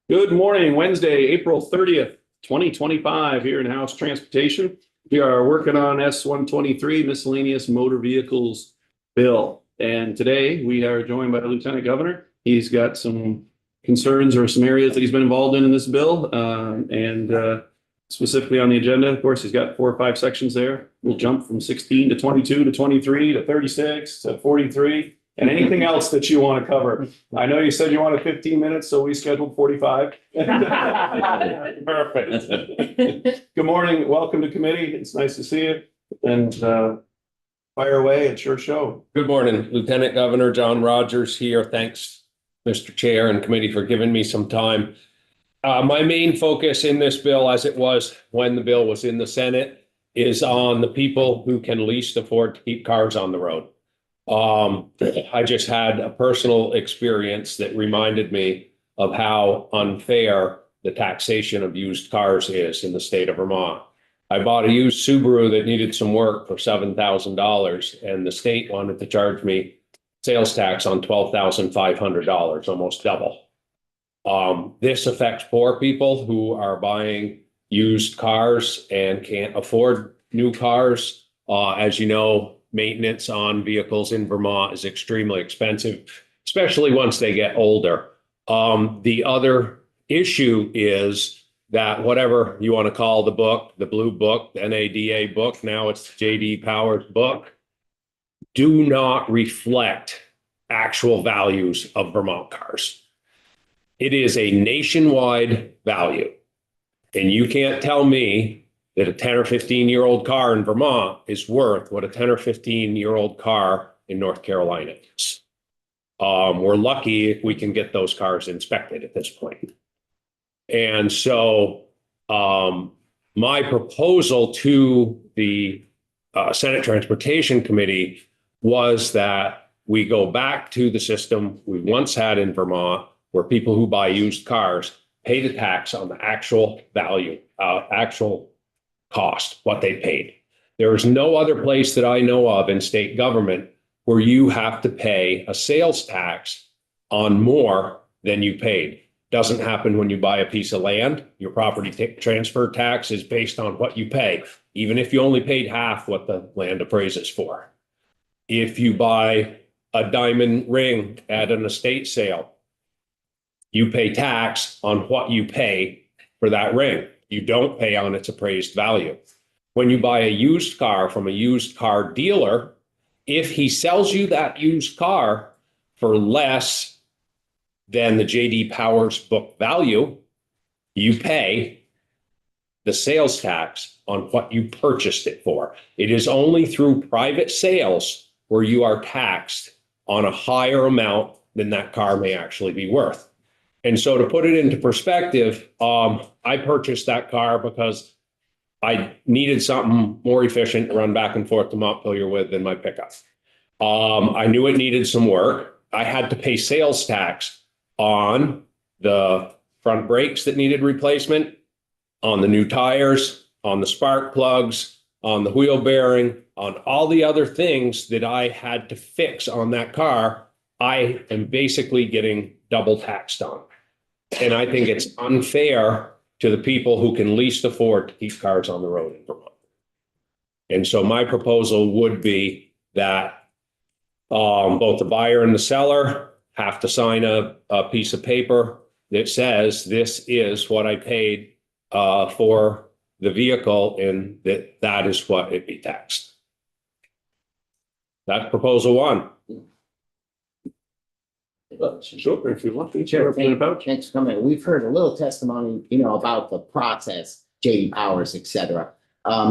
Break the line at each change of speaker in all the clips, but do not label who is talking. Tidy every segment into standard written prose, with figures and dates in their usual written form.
Good morning, Wednesday, April 30th, 2025, here in House Transportation. We are working on S-123 miscellaneous motor vehicles bill. And today we are joined by the Lieutenant Governor. He's got some concerns or some areas that he's been involved in this bill. Specifically on the agenda, of course, he's got 4 or 5 sections there. We'll jump from 16 to 22 to 23 to 36 to 43 and anything else that you want to cover. I know you said you wanted 15 minutes, so we scheduled 45. Perfect. Good morning. Welcome to committee. It's nice to see you. And fire away. It's your show.
Good morning, Lieutenant Governor John Rogers here. Thanks, Mr. Chair and committee, for giving me some time. My main focus in this bill, as it was when the bill was in the Senate, is on the people who can least afford to keep cars on the road. I just had a personal experience that reminded me of how unfair the taxation of used cars is in the state of Vermont. I bought a used Subaru that needed some work for $7,000, and the state wanted to charge me sales tax on $12,500, almost double. This affects poor people who are buying used cars and can't afford new cars. As you know, maintenance on vehicles in Vermont is extremely expensive, especially once they get older. The other issue is that whatever you want to call the book, the blue book, the NADA book, now it's J.D. Power's book, do not reflect actual values of Vermont cars. It is a nationwide value. And you can't tell me that a 10 or 15-year-old car in Vermont is worth what a 10 or 15-year-old car in North Carolina is. We're lucky if we can get those cars inspected at this point. And so my proposal to the Senate Transportation Committee was that we go back to the system we once had in Vermont, where people who buy used cars pay the tax on the actual value, actual cost, what they paid. There is no other place that I know of in state government where you have to pay a sales tax on more than you paid. Doesn't happen when you buy a piece of land. Your property transfer tax is based on what you pay, even if you only paid half what the land appraises for. If you buy a diamond ring at an estate sale, you pay tax on what you pay for that ring. You don't pay on its appraised value. When you buy a used car from a used car dealer, if he sells you that used car for less than the J.D. Power's book value, you pay the sales tax on what you purchased it for. It is only through private sales where you are taxed on a higher amount than that car may actually be worth. And so to put it into perspective, I purchased that car because I needed something more efficient to run back and forth to Montpelier with than my pickup. I knew it needed some work. I had to pay sales tax on the front brakes that needed replacement, on the new tires, on the spark plugs, on the wheel bearing, on all the other things that I had to fix on that car. I am basically getting double taxed on. And I think it's unfair to the people who can least afford to keep cars on the road in Vermont. And so my proposal would be that both the buyer and the seller have to sign a piece of paper that says this is what I paid for the vehicle, and that is what it be taxed. That's proposal 1.
Sure, if you want to.
Sure, thanks for coming. We've heard a little testimony, about the process, J.D. Powers, et cetera.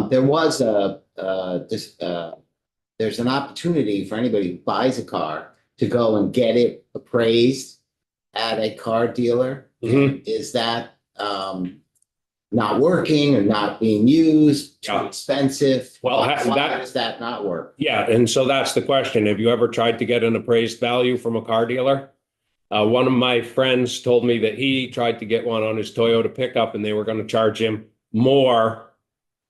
There was there's an opportunity for anybody who buys a car to go and get it appraised at a car dealer.
Mm-hmm.
Is that not working or not being used, too expensive?
Well,
why does that not work?
Yeah, and so that's the question. Have you ever tried to get an appraised value from a car dealer? One of my friends told me that he tried to get one on his Toyota pickup, and they were going to charge him more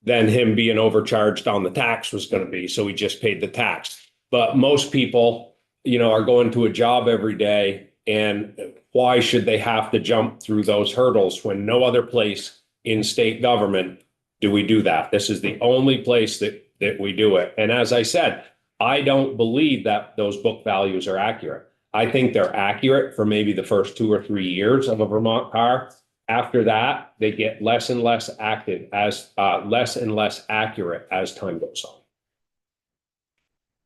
than him being overcharged on the tax was going to be. So he just paid the tax. But most people, are going to a job every day, and why should they have to jump through those hurdles when no other place in state government do we do that? This is the only place that we do it. And as I said, I don't believe that those book values are accurate. I think they're accurate for maybe the first 2 or 3 years of a Vermont car. After that, they get less and less accurate as time goes on.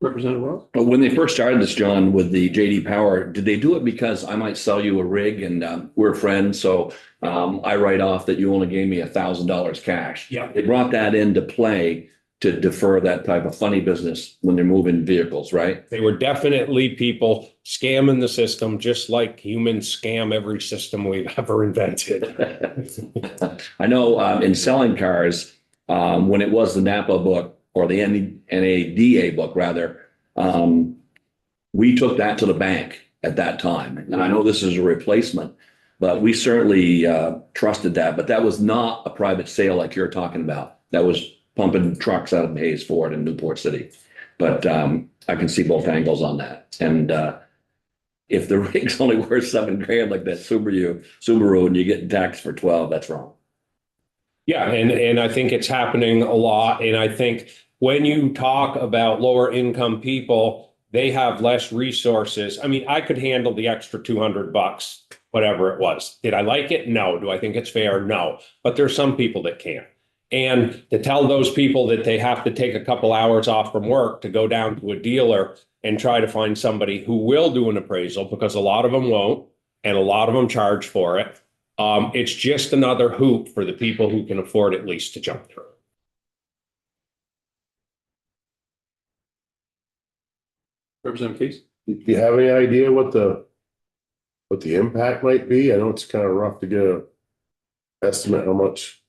Representative Wells?
But when they first started this, John, with the JD Power, did they do it because I might sell you a rig and we're friends, so I write off that you only gave me $1,000 cash?
Yeah.
They brought that into play to defer that type of funny business when they're moving vehicles, right?
They were definitely people scamming the system, just like humans scam every system we've ever invented.
I know in selling cars, when it was the Napa book or the NADA book rather, we took that to the bank at that time. And I know this is a replacement, but we certainly trusted that. But that was not a private sale like you're talking about. That was pumping trucks out of Hayes Ford in Newport City. But I can see both angles on that. And if the rig's only worth $7,000 like that Subaru and you get taxed for 12, that's wrong.
Yeah, and I think it's happening a lot. And I think when you talk about lower income people, they have less resources. I mean, I could handle the extra $200, whatever it was. Did I like it? No. Do I think it's fair? No. But there's some people that can't. And to tell those people that they have to take a couple hours off from work to go down to a dealer and try to find somebody who will do an appraisal, because a lot of them won't, and a lot of them charge for it. It's just another hoop for the people who can afford at least to jump through.
Representative Case?
Do you have any idea what the impact might be? I know it's kind of rough to get a estimate how much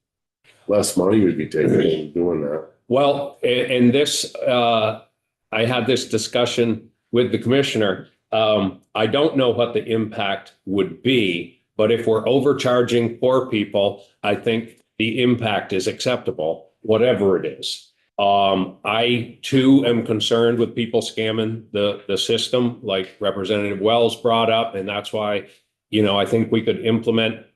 less money would be taken in doing that.
Well, and this, I had this discussion with the commissioner. I don't know what the impact would be, but if we're overcharging poor people, I think the impact is acceptable, whatever it is. I too am concerned with people scamming the system, like Representative Wells brought up, and that's why, I think we could implement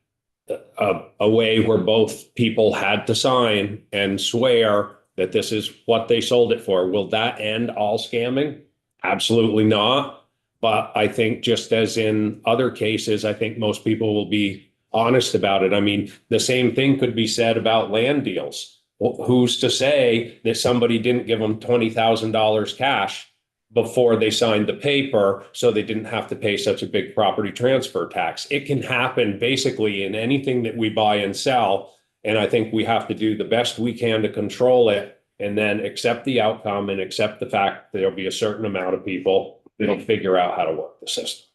a way where both people had to sign and swear that this is what they sold it for. Will that end all scamming? Absolutely not. But I think just as in other cases, I think most people will be honest about it. I mean, the same thing could be said about land deals. Well, who's to say that somebody didn't give them $20,000 cash before they signed the paper, so they didn't have to pay such a big property transfer tax? It can happen basically in anything that we buy and sell. And I think we have to do the best we can to control it, and then accept the outcome and accept the fact that there'll be a certain amount of people that'll figure out how to work the system.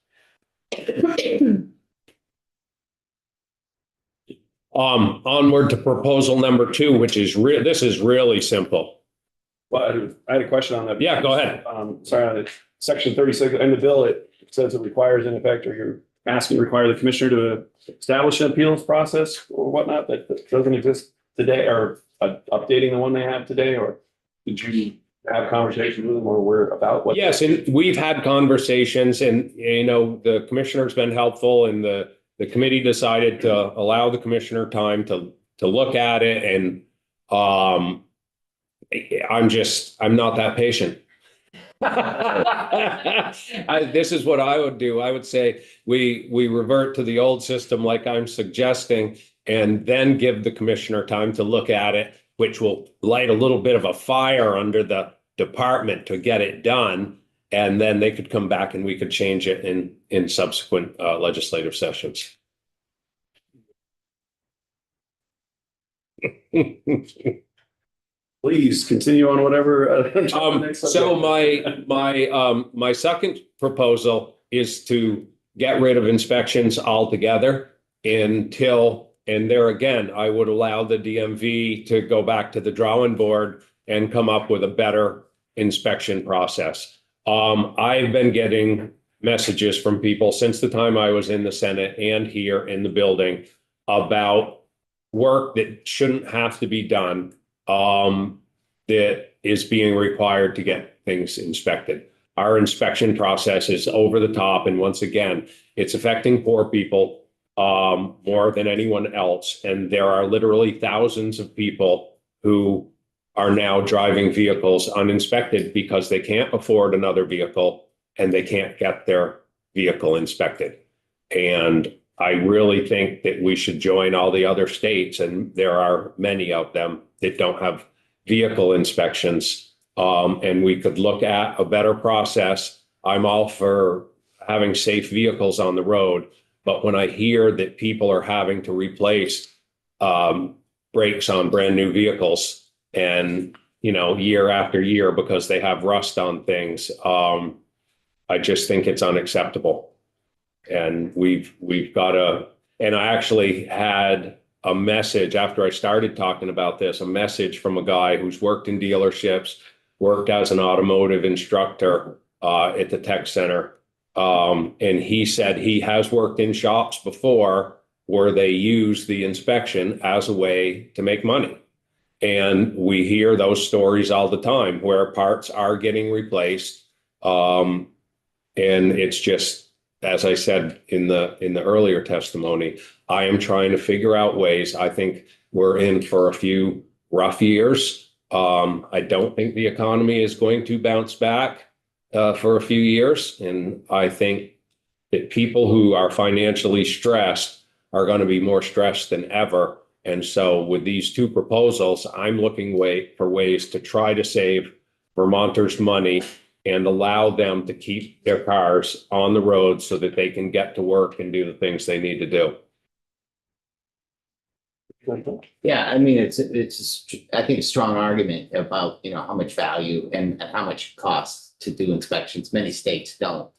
Onward to proposal number 2, which is this is really simple.
Well, I had a question on that.
Yeah, go ahead.
Sorry, on section 36 in the bill, it says it requires, in effect, or you're asking to require the commissioner to establish an appeals process or whatnot that doesn't exist today, or updating the one they have today, or did you have conversations with them or we're about what?
Yes, and we've had conversations, and the commissioner's been helpful, and the committee decided to allow the commissioner time to look at it, and I'm not that patient. This is what I would do. I would say we revert to the old system like I'm suggesting, and then give the commissioner time to look at it, which will light a little bit of a fire under the department to get it done. And then they could come back and we could change it in subsequent legislative sessions.
Please continue on whatever.
So my second proposal is to get rid of inspections altogether until, and there again, I would allow the DMV to go back to the drawing board and come up with a better inspection process. I've been getting messages from people since the time I was in the Senate and here in the building about work that shouldn't have to be done, that is being required to get things inspected. our inspection process is over the top. And once again, it's affecting poor people more than anyone else. And there are literally thousands of people who are now driving vehicles uninspected because they can't afford another vehicle and they can't get their vehicle inspected. And I really think that we should join all the other states, and there are many of them that don't have vehicle inspections. And we could look at a better process. I'm all for having safe vehicles on the road, but when I hear that people are having to replace brakes on brand new vehicles and, you know, year after year because they have rust on things, I just think it's unacceptable. And we've got to, and I actually had a message after I started talking about this, a message from a guy who's worked in dealerships, worked as an automotive instructor at the tech center. And he said he has worked in shops before where they use the inspection as a way to make money. And we hear those stories all the time where parts are getting replaced. And it's just, as I said in the earlier testimony, I am trying to figure out ways. I think we're in for a few rough years. I don't think the economy is going to bounce back for a few years. And I think that people who are financially stressed are going to be more stressed than ever. And so with these two proposals, I'm looking for ways to try to save Vermonters money and allow them to keep their cars on the road so that they can get to work and do the things they need to do.
Yeah, I mean, I think a strong argument about, you know, how much value and how much it costs to do inspections. Many states don't.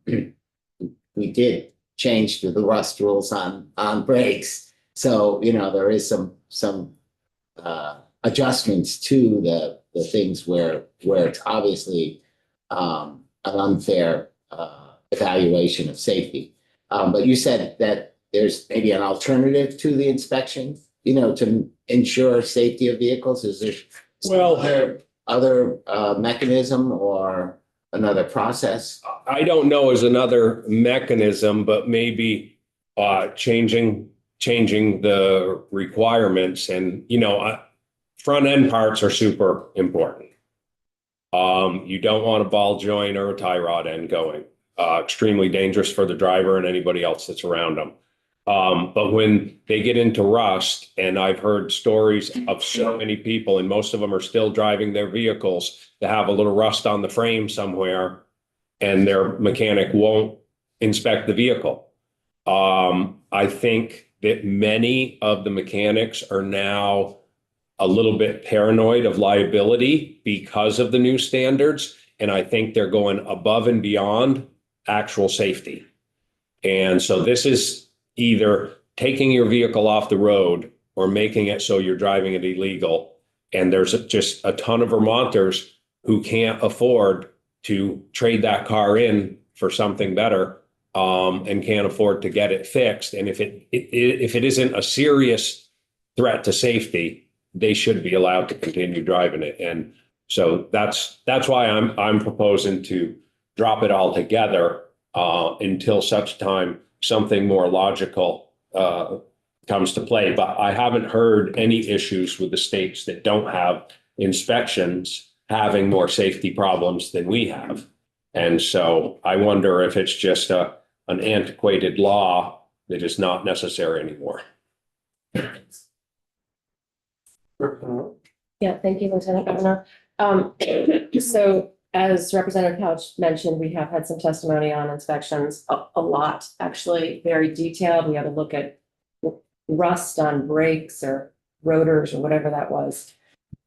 We did change the rust rules on brakes. So, you know, there is some adjustments to the things where it's obviously an unfair evaluation of safety. But you said that there's maybe an alternative to the inspection, you know, to ensure safety of vehicles. Is there some other mechanism or another process?
I don't know as another mechanism, but maybe changing the requirements. And, you know, front end parts are super important. You don't want a ball joint or a tie rod end going. Extremely dangerous for the driver and anybody else that's around them. But when they get into rust, and I've heard stories of so many people, and most of them are still driving their vehicles, to have a little rust on the frame somewhere, and their mechanic won't inspect the vehicle. I think that many of the mechanics are now a little bit paranoid of liability because of the new standards. And I think they're going above and beyond actual safety. And so this is either taking your vehicle off the road or making it so you're driving it illegal. And there's just a ton of Vermonters who can't afford to trade that car in for something better, and can't afford to get it fixed. And if it isn't a serious threat to safety, they should be allowed to continue driving it. And so that's why I'm proposing to drop it all together until such time something more logical comes to play. But I haven't heard any issues with the states that don't have inspections having more safety problems than we have. And so I wonder if it's just an antiquated law that is not necessary anymore.
Yeah, thank you, Lieutenant Governor. So as Representative Couch mentioned, we have had some testimony on inspections, a lot, actually, very detailed. We had to look at rust on brakes or rotors or whatever that was.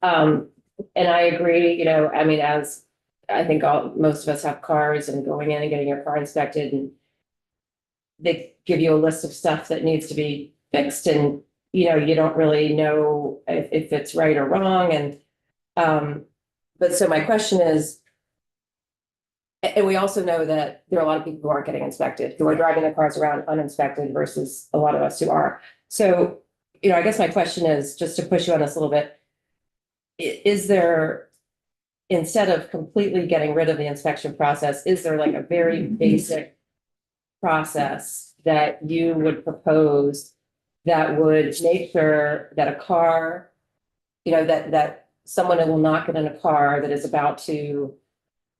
And I agree, you know, I mean, as I think most of us have cars and going in and getting your car inspected, and they give you a list of stuff that needs to be fixed, and you know, you don't really know if it's right or wrong. And but so my question is, and we also know that there are a lot of people who aren't getting inspected, who are driving their cars around uninspected versus a lot of us who are. So, you know, I guess my question is, just to push you on this a little bit, is there instead of completely getting rid of the inspection process, is there like a very basic process that you would propose that would make sure that a car, that someone will not get in a car that is about to,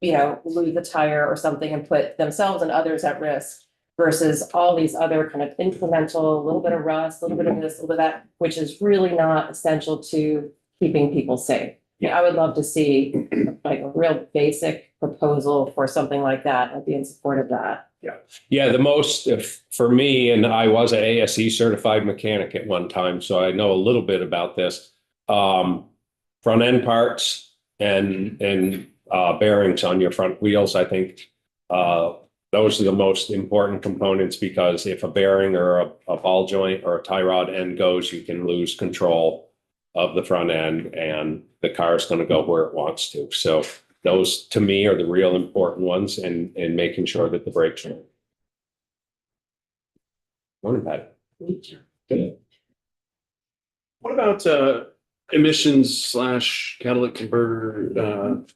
lose a tire or something and put themselves and others at risk versus all these other kind of incremental, a little bit of rust, a little bit of this, a little bit of that, which is really not essential to keeping people safe. Yeah, I would love to see like a real basic proposal for something like that. I'd be in support of that.
Yeah, the most, for me, and I was an ASE certified mechanic at one time, so I know a little bit about this. Front end parts and bearings on your front wheels, I think those are the most important components, because if a bearing or a ball joint or a tie rod end goes, you can lose control of the front end and the car is going to go where it wants to. So those, to me, are the real important ones, and making sure that the brakes are. Morning, Pat.
What about emissions / catalytic converter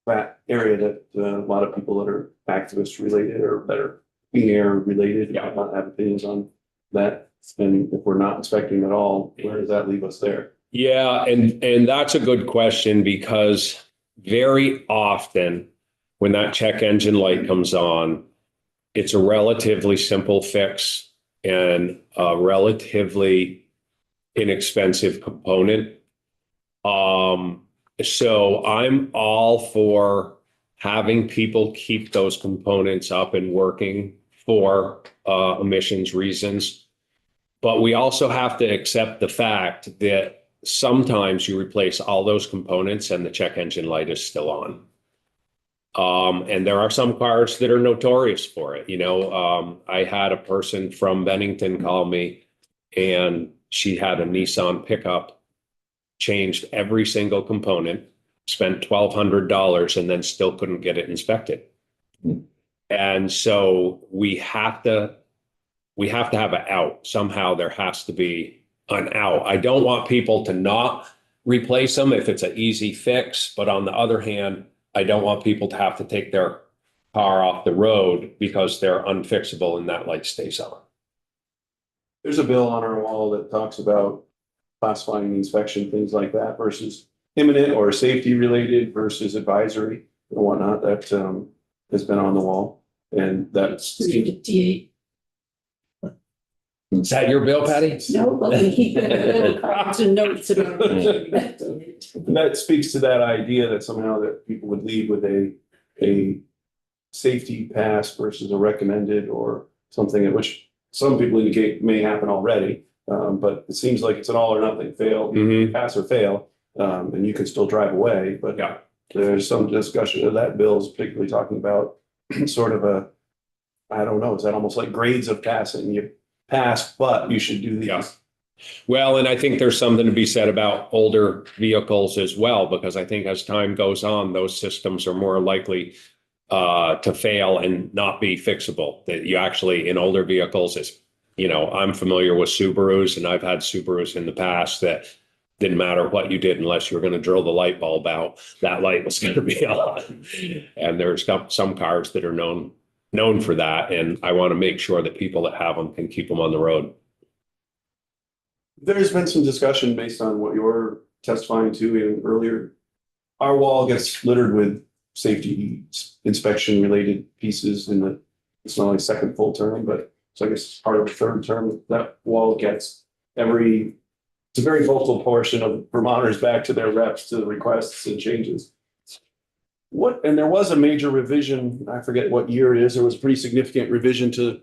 that area that a lot of people that are activist related or that are clean air related have opinions on that? And if we're not inspecting at all, where does that leave us there?
Yeah, and that's a good question, because very often when that check engine light comes on, it's a relatively simple fix and a relatively inexpensive component. So I'm all for having people keep those components up and working for emissions reasons. But we also have to accept the fact that sometimes you replace all those components and the check engine light is still on. And there are some cars that are notorious for it. I had a person from Bennington call me, and she had a Nissan pickup, changed every single component, spent $1,200, and then still couldn't get it inspected. And so we have to have an out. Somehow there has to be an out. I don't want people to not replace them if it's an easy fix, but on the other hand, I don't want people to have to take their car off the road because they're unfixable and that light stays on.
There's a bill on our wall that talks about classifying the inspection, things like that, versus imminent or safety related versus advisory and whatnot, that has been on the wall. And that's
Is that your bill, Patty?
No, but we keep little cards and notes about it.
that speaks to that idea that somehow that people would leave with a safety pass versus a recommended or something, at which some people indicate may happen already. But it seems like it's an all or nothing, fail, pass or fail, and you can still drive away. But
Yeah.
There's some discussion of that bill is particularly talking about sort of I don't know, is that almost like grades of passing? You pass, but you should do these.
Yeah. Well, and I think there's something to be said about older vehicles as well, because I think as time goes on, those systems are more likely to fail and not be fixable. That you actually, in older vehicles, I'm familiar with Subarus, and I've had Subarus in the past that didn't matter what you did unless you were going to drill the light bulb out, that light was going to be on. And there's some cars that are known for that, and I want to make sure that people that have them can keep them on the road.
There's been some discussion based on what you're testifying to in earlier. Our wall gets littered with safety inspection related pieces it's not like second full term, but so I guess part of the third term, that wall gets it's a very vocal portion of Vermonters back to their reps to the requests and changes. And there was a major revision, I forget what year it is, there was a pretty significant revision to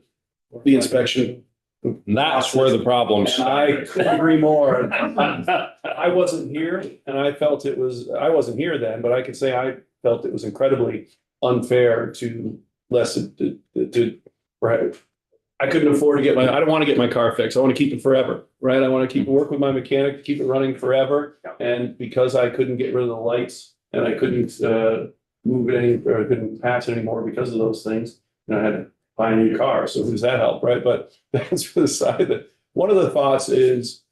the inspection.
And that's where the problems.
And I couldn't agree more. I wasn't here, and I wasn't here then, but I could say I felt it was incredibly unfair to I couldn't afford to I don't want to get my car fixed. I want to keep it forever, right? I want to work with my mechanic to keep it running forever. And because I couldn't get rid of the lights and I couldn't move it or I couldn't pass it anymore because of those things, I had to buy a new car. So who's that help, right? But that's for the side that one of the thoughts is,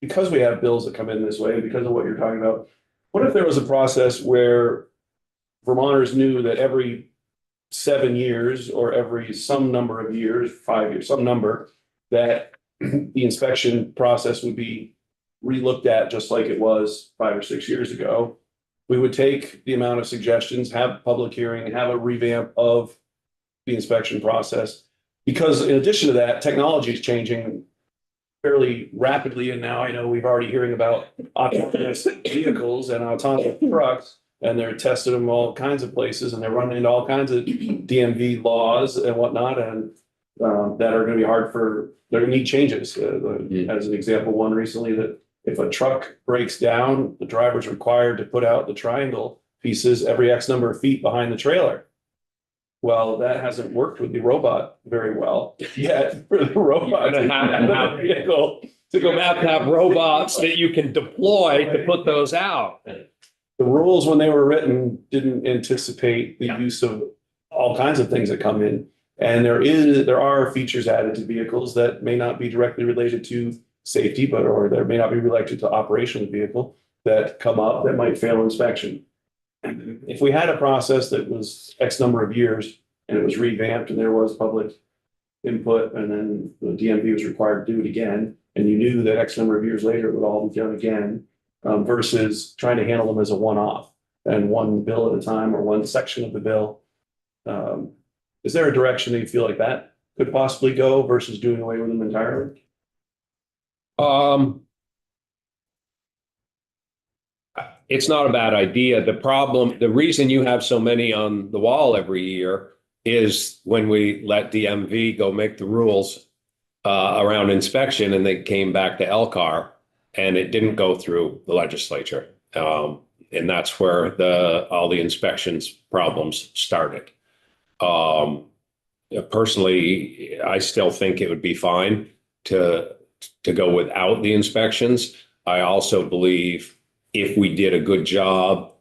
because we have bills that come in this way, because of what you're talking about, what if there was a process where Vermonters knew that every 7 years or every some number of years, 5 years, some number, that the inspection process would be relooked at just like it was 5 or 6 years ago. We would take the amount of suggestions, have public hearing, have a revamp of the inspection process. Because in addition to that, technology is changing fairly rapidly. And now I know we've already hearing about autonomous vehicles and autonomous trucks. And they're testing them all kinds of places and they're running into all kinds of DMV laws and whatnot. And that are going to be hard for, they're going to need changes. As an example, one recently that if a truck breaks down, the driver's required to put out the triangle pieces every X number of feet behind the trailer. Well, that hasn't worked with the robot very well yet for the robot
You're gonna have to
vehicle to
You're
go
gonna have to have robots that you can deploy to put those out.
The rules, when they were written, didn't anticipate the use of all kinds of things that come in. And there are features added to vehicles that may not be directly related to safety, or there may not be related to operation of the vehicle that come up that might fail inspection. If we had a process that was X number of years and it was revamped and there was public input and then the DMV was required to do it again, and you knew that X number of years later it would all be done again, versus trying to handle them as a one-off and one bill at a time or one section of the bill. Is there a direction that you feel like that could possibly go versus doing away with them entirely?
It's not a bad idea. The reason you have so many on the wall every year is when we let DMV go make the rules around inspection and they came back to LCAR and it didn't go through the legislature. And that's where all the inspections problems started. Personally, I still think it would be fine to go without the inspections. I also believe if we did a good job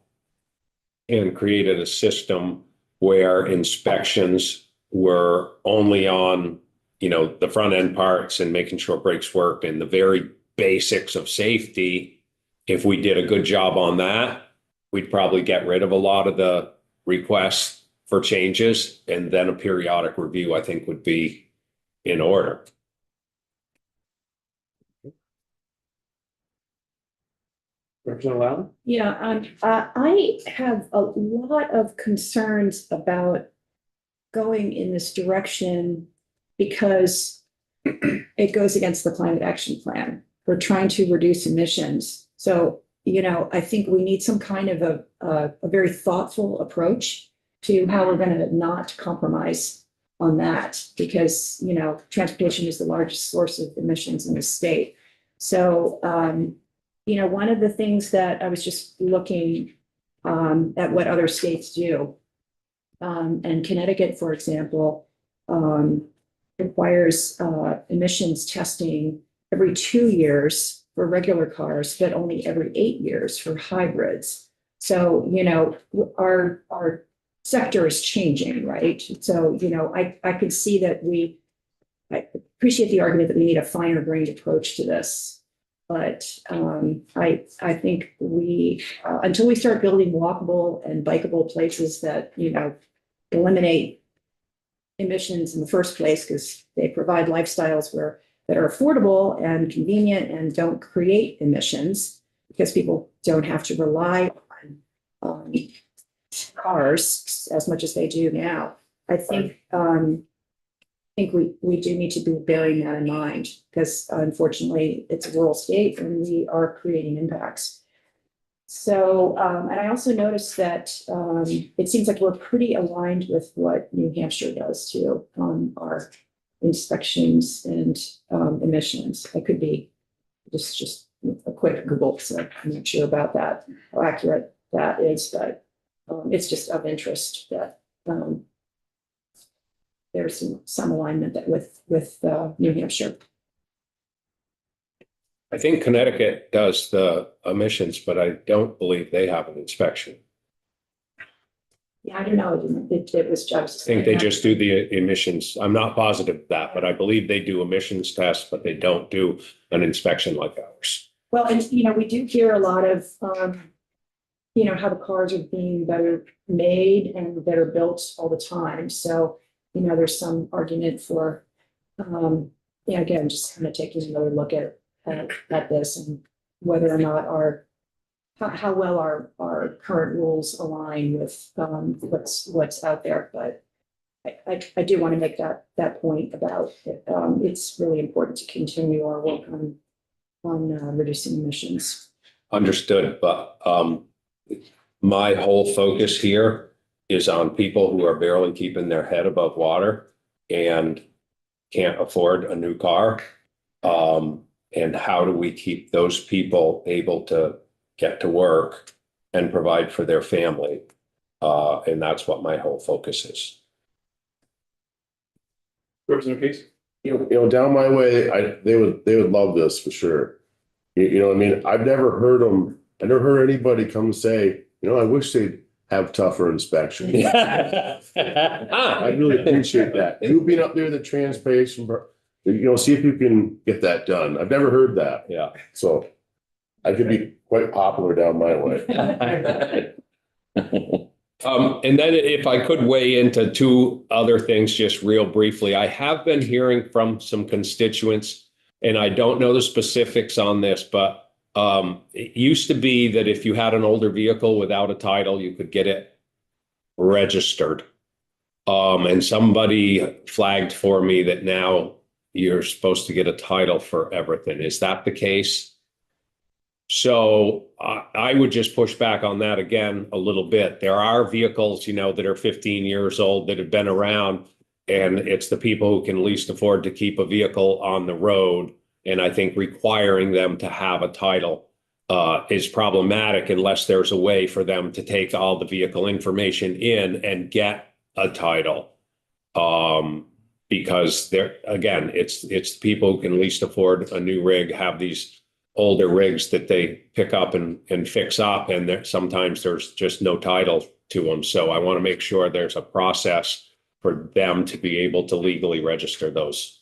and created a system where inspections were only on, the front end parts and making sure brakes worked and the very basics of safety, if we did a good job on that, we'd probably get rid of a lot of the requests for changes, and then a periodic review, I think, would be in order.
Representative Allen?
Yeah, I have a lot of concerns about going in this direction because it goes against the climate action plan. We're trying to reduce emissions. So, I think we need some kind of a very thoughtful approach to how we're going to not compromise on that because, transportation is the largest source of emissions in the state. So, one of the things that I was just looking at what other states do, and Connecticut, for example, requires emissions testing every 2 years for regular cars, but only every 8 years for hybrids. So, our sector is changing, right? So, I could see that I appreciate the argument that we need a finer grained approach to this. But I think until we start building walkable and bikeable places that, eliminate emissions in the first place, because they provide lifestyles that are affordable and convenient and don't create emissions because people don't have to rely on cars as much as they do now. I think we do need to be bearing that in mind because unfortunately it's a rural state and we are creating impacts. So, and I also noticed that it seems like we're pretty aligned with what New Hampshire does too on our inspections and emissions. I could be just a quick Google, so I'm not sure about that, how accurate that is, but it's just of interest that there's some alignment with New Hampshire.
I think Connecticut does the emissions, but I don't believe they have an inspection.
Yeah, I don't know. It was just.
I think they just do the emissions. I'm not positive of that, but I believe they do emissions tests, but they don't do an inspection like ours.
Well, and we do hear a lot of you know, how the cars are being better made and better built all the time. So, you know, there's some argument for, yeah, again, just kind of taking another look at this and whether or not how well our current rules align with, what's out there. But I do want to make that point about, it's really important to continue our work on reducing emissions.
Understood, but my whole focus here is on people who are barely keeping their head above water and can't afford a new car. And how do we keep those people able to get to work and provide for their family? And that's what my whole focus is.
Representative Case?
You know, down my way, they would love this for sure. You know what I mean? I never heard anybody come say, you know, I wish they'd have tougher inspections. I really appreciate that. You being up there, the transportation, you know, see if you can get that done. I've never heard that.
Yeah.
So I could be quite popular down my way.
And then if I could weigh into two other things just real briefly, I have been hearing from some constituents, and I don't know the specifics on this, but it used to be that if you had an older vehicle without a title, you could get it registered. And somebody flagged for me that now you're supposed to get a title for everything. Is that the case? So I would just push back on that again a little bit. There are vehicles, you know, that are 15 years old that have been around, and it's the people who can least afford to keep a vehicle on the road. And I think requiring them to have a title is problematic unless there's a way for them to take all the vehicle information in and get a title. Because there, again, it's the people who can least afford a new rig, have these older rigs that they pick up and fix up, and sometimes there's just no title to them. So I want to make sure there's a process for them to be able to legally register those.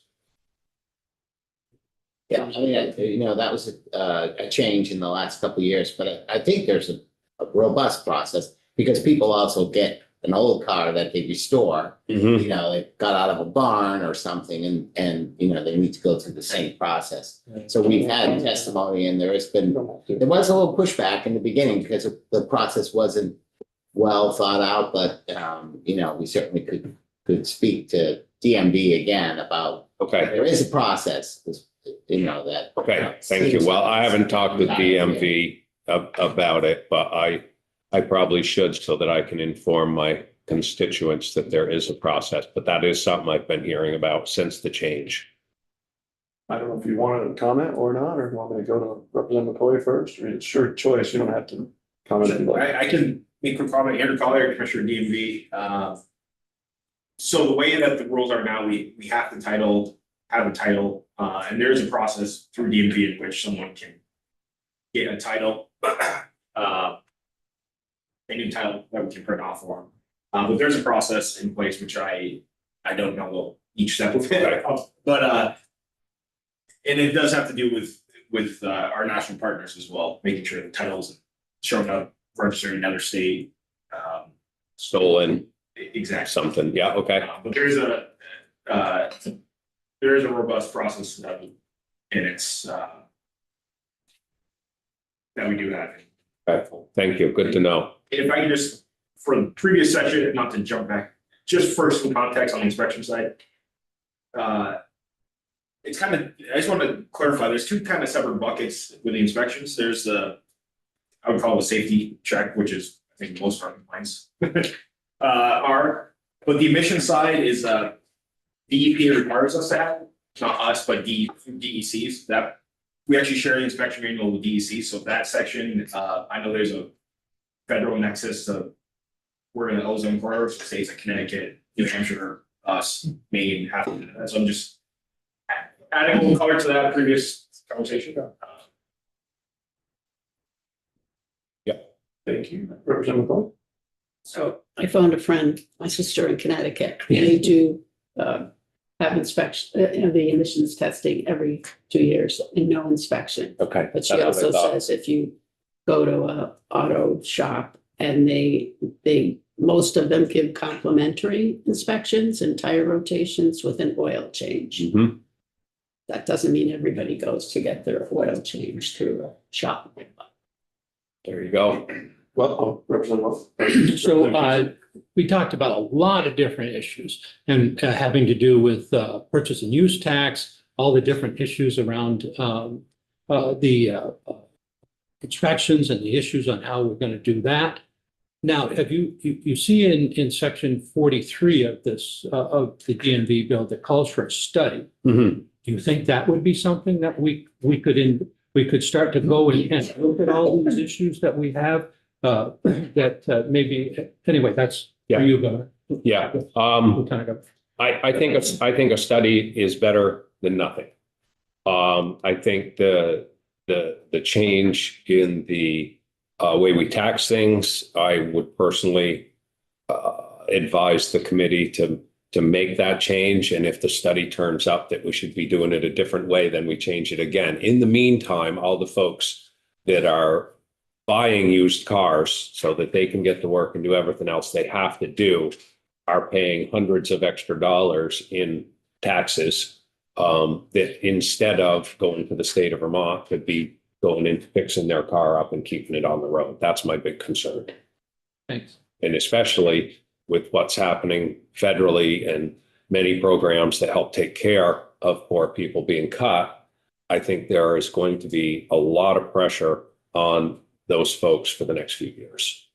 Yeah, I mean, you know, that was a change in the last couple of years, but I think there's a robust process because people also get an old car that they restore. You know, they got out of a barn or something and, you know, they need to go through the same process. So we've had testimony and there was a little pushback in the beginning because the process wasn't well thought out, but, you know, we certainly could speak to DMV again about,
Okay.
there is a process, you know, that.
Okay, thank you. Well, I haven't talked with DMV about it, but I probably should so that I can inform my constituents that there is a process, but that is something I've been hearing about since the change.
I don't know if you want to comment or not, or you want me to go to Representative McCoy first. I mean, it's your choice. You don't have to comment.
I can make a comment. Andrew Collier, Commissioner DMV. So the way that the rules are now, we have to have a title, and there is a process through DMV in which someone can get a title, a new title that we can print off for them. But there's a process in place which I don't know each step of it, but and it does have to do with our national partners as well, making sure the titles showing up, registered in another state.
Stolen.
Exactly.
Something, yeah, okay.
But there is a robust process and it's that we do have.
Okay. Thank you, good to know.
If I can just, for the previous section, not to jump back, just for some context on the inspection side. It's kind of, I just want to clarify, there's two kind of separate buckets with the inspections. There's the, I would call it a safety check, which is, I think most of our complaints are, but the emission side is DEP requires us to have, not us, but DECs, that we actually share the inspection manual with DEC. So that section, I know there's a federal nexus of we're in the ozone corridor, so states like Connecticut, New Hampshire, us, Maine, have to do that. So I'm just adding a little color to that previous conversation.
Yeah, thank you. Representative McCoy.
So I phoned a friend, my sister in Connecticut. They do have inspection, the emissions testing every 2 years and no inspection.
Okay.
But she
that's what I
also
thought.
says if you go to a auto shop and most of them give complimentary inspections and tire rotations with an oil change.
Mhm.
That doesn't mean everybody goes to get their oil changed through a shop.
There you go.
Well, Representative.
So we talked about a lot of different issues and having to do with purchase and use tax, all the different issues around the inspections and the issues on how we're going to do that. Now, have you see in section 43 of this of the DNV bill that calls for a study?
Mhm.
Do you think that would be something that we could start to go and look at all these issues that we have? That maybe, anyway, that's
Yeah.
for you, Governor.
Yeah.
Lieutenant Governor.
I think a study is better than nothing. I think the change in the way we tax things, I would personally advise the committee to make that change. And if the study turns up that we should be doing it a different way, then we change it again. In the meantime, all the folks that are buying used cars so that they can get to work and do everything else they have to do are paying hundreds of extra dollars in taxes that instead of going to the state of Vermont could be going into fixing their car up and keeping it on the road. That's my big concern.
Thanks.
And especially with what's happening federally and many programs that help take care of poor people being cut, I think there is going to be a lot of pressure on those folks for the next few years.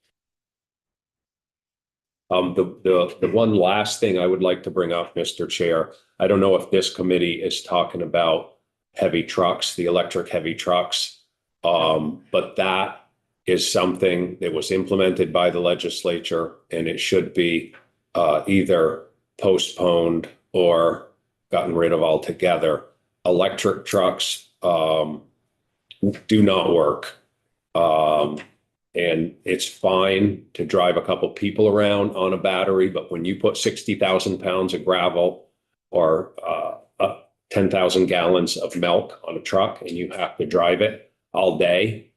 The one last thing I would like to bring up, Mr. Chair, I don't know if this committee is talking about heavy trucks, the electric heavy trucks, but that is something that was implemented by the legislature, and it should be either postponed or gotten rid of altogether. Electric trucks do not work. And it's fine to drive a couple people around on a battery, but when you put 60,000 pounds of gravel or 10,000 gallons of milk on a truck and you have to drive it all day,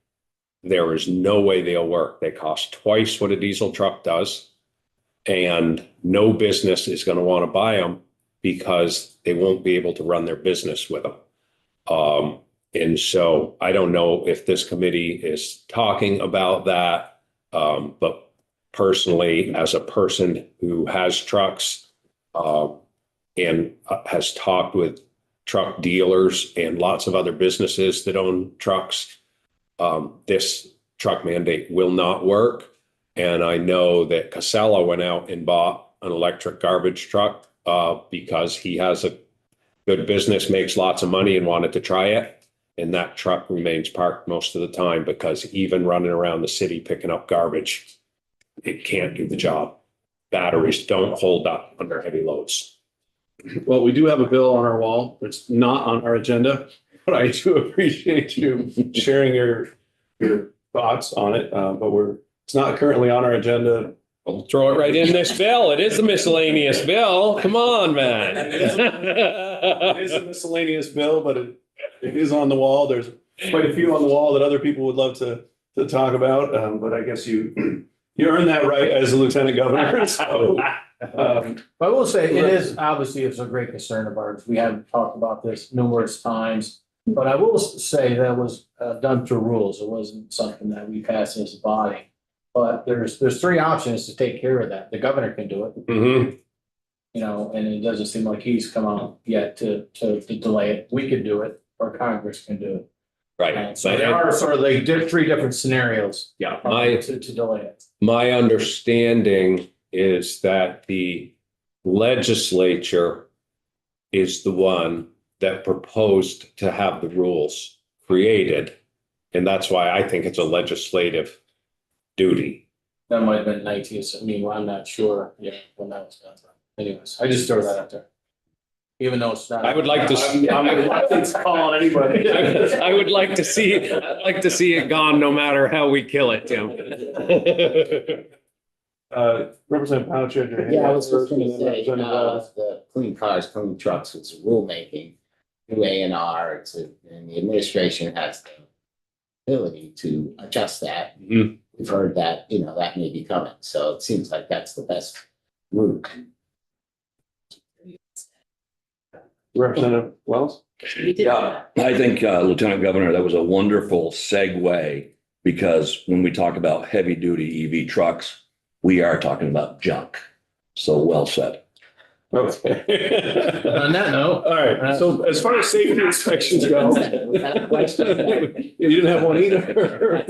there is no way they'll work. They cost twice what a diesel truck does. And no business is going to want to buy them because they won't be able to run their business with them. And so I don't know if this committee is talking about that. But personally, as a person who has trucks and has talked with truck dealers and lots of other businesses that own trucks, this truck mandate will not work. And I know that Casella went out and bought an electric garbage truck because he has a good business, makes lots of money and wanted to try it. And that truck remains parked most of the time because even running around the city picking up garbage, it can't do the job. Batteries don't hold up under heavy loads.
Well, we do have a bill on our wall. It's not on our agenda, but I do appreciate you sharing your thoughts on it. But it's not currently on our agenda.
We'll throw it right in this bill. It is a miscellaneous bill. Come on, man.
It is a miscellaneous bill, but it is on the wall. There's quite a few on the wall that other people would love to talk about. But I guess you earned that right as a lieutenant governor. So,
I will say it's a great concern of ours. We have talked about this numerous times, but I will say that was done through rules. It wasn't something that we passed as a body. But there's three options to take care of that. The governor can do it.
Mm-hmm.
You know, and it doesn't seem like he's come out yet to delay it. We could do it, or Congress can do it.
Right.
So there are sort of like three different scenarios.
Yeah.
To delay it.
My understanding is that the legislature is the one that proposed to have the rules created. And that's why I think it's a legislative duty.
That might have been 19th. I mean, I'm not sure. Yeah, when that was done. Anyways, I just throw that out there. Even though it's not.
I would like to see.
I'm reluctant to call on anybody.
I would like to see, I'd like to see it gone no matter how we kill it, Tim.
Representative Pouch, you had your hand
Yeah, I
up
was just
first, and
gonna
then
say,
Representative Wells.
the Clean Cars, Clean Trucks, it's rulemaking, new A&R, and the administration has ability to adjust that.
Mhm.
We've heard that, that may be coming, so it seems like that's the best route.
Representative Wells?
We did
Yeah, I think Lieutenant Governor, that was a wonderful segue because when we talk about heavy duty EV trucks, we are talking about junk. So well said.
Okay.
On that note.
All right, so as far as safety inspections go. You didn't have one either.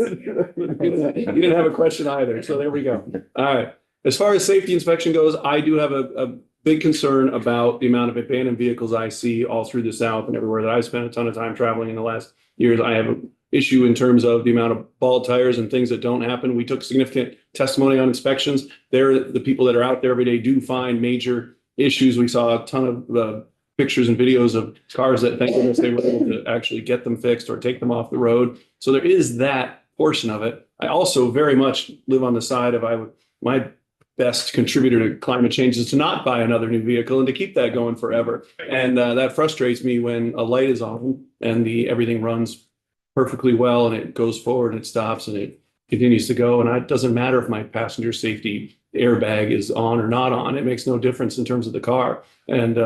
You didn't have a question either, so there we go. All right, as far as safety inspection goes, I do have a big concern about the amount of abandoned vehicles I see all through the South and everywhere that I've spent a ton of time traveling in the last years. I have an issue in terms of the amount of bald tires and things that don't happen. We took significant testimony on inspections. The people that are out there every day do find major issues. We saw a ton of pictures and videos of cars that, thank goodness, they were able to actually get them fixed or take them off the road. So there is that portion of it. I also very much live on the side of my best contributor to climate change is to not buy another new vehicle and to keep that going forever. And that frustrates me when a light is on and everything runs perfectly well and it goes forward and it stops and it continues to go. And it doesn't matter if my passenger safety airbag is on or not on. It makes no difference in terms of the car. And,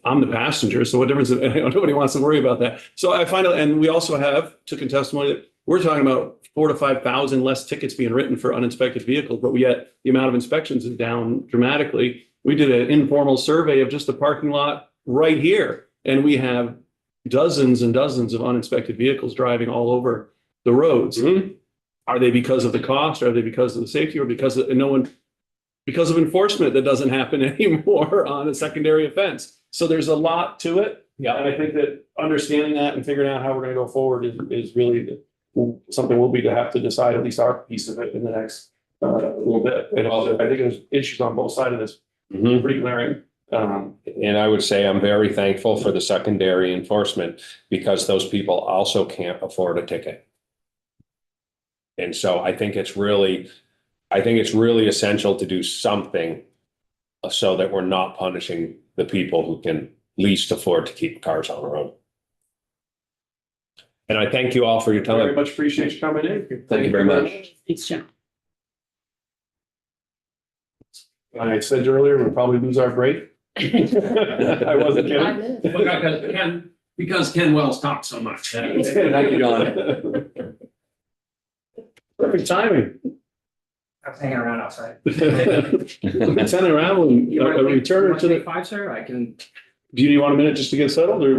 I'm the passenger, so what difference? Nobody wants to worry about that. So I find out, and we also took in testimony that we're talking about 4,000 to 5,000 less tickets being written for uninspected vehicles, but yet the amount of inspections is down dramatically. We did an informal survey of just the parking lot right here, and we have dozens and dozens of uninspected vehicles driving all over the roads.
Mhm.
Are they because of the cost? Are they because of the safety, or because of enforcement that doesn't happen anymore on a secondary offense? So there's a lot to it.
Yeah.
And I think that understanding that and figuring out how we're going to go forward is really something we'll be to have to decide, at least our piece of it in the next little bit. And also, I think there's issues on both sides of this,
Mhm.
pretty glaring.
And I would say I'm very thankful for the secondary enforcement because those people also can't afford a ticket. And so I think it's really essential to do something so that we're not punishing the people who can least afford to keep cars on the road. And I thank you all for your
Very
time.
much appreciate you coming in.
Thank you very much.
Thanks, John.
I said earlier, we'll probably lose our break. I wasn't kidding.
Because Ken Wells talks so much.
Thank you, John. Perfect timing.
I was hanging around outside.
Sending around and a return to the.
Five, sir, I can.
Do you want a minute just to get settled or?